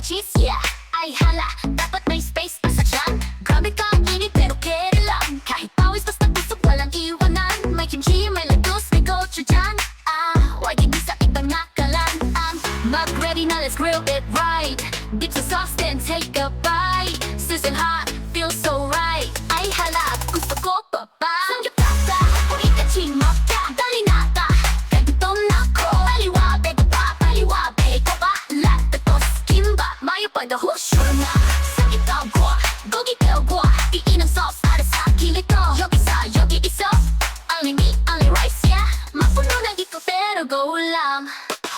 cheese, yeah. Ay hala, dapat may space pa sa tiyan. Grabe ka ang init pero keri lang. Kahit pawis basta busog walang iwanan. May kimchi, may lettuce, may gochujang. Waay sa ibang nga kalan-an. Mag-ready na, let's grill it right. Dip sa sauce then take a bite. Sizzling hot, feels so right. Ay hala, gusto ko pa ba? Samgyup ka, paborito meokja. Dali na ka, kaya gutom na ko. Paliwabe ko pa, paliwabe ko pa. Lahat ito kimba, mayo pa the whole sure na. Sakit ako, gogi ko. Iin ang sauce para sa kilid ko. Yeo-gi iso, Unli rice, yeah. Mapuno na ito pero go lang.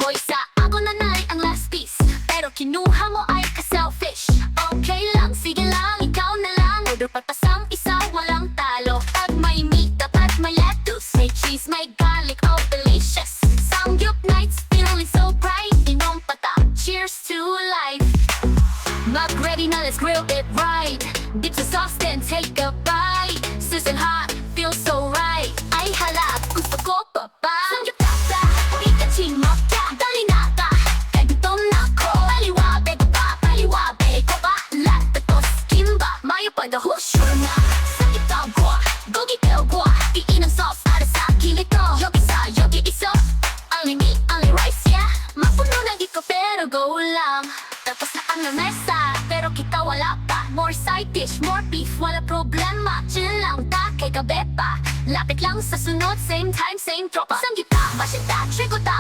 Hoy sa ako na ang last piece. Pero kinuha mo ay ka-selfish. Okay lang, sige lang, ikaw na lang. Order patasang isa, walang talo. Pag may meat, dapat may lettuce. May cheese, may garlic, oh delicious. Samgyup nights, feeling so bright. Inom pata, cheers to life. Mag-ready na, let's grill it right. Dip sa sauce, then take a bite. Sizzling hot, feels so right. Ay hala, gusto ko pa ba? Samgyup ka, paborito meokja. Dali na ka, kaya gutom na ko. Paliwabe ko pa, paliwabe ko pa. Lahat ito kimba, mayo pa the whole sure na. Sakit ako, gogi ko. Iin ang sauce para sa kilid ko. Yeo-gi iso, Unli rice, yeah. Mapuno na ito pero go lang. Tapos na ang lamesa, pero kita wala pa. More side dish, more beef, wala problema. Chill lang ta, kay gabe pa. Lapit lang sa sunod, same time, same tropa. Samgyup ta,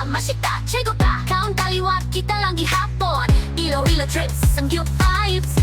mashita, chigo ta. Count daliwat, kita lang gihapon. Ilo Thrillz, Samgyup vibes.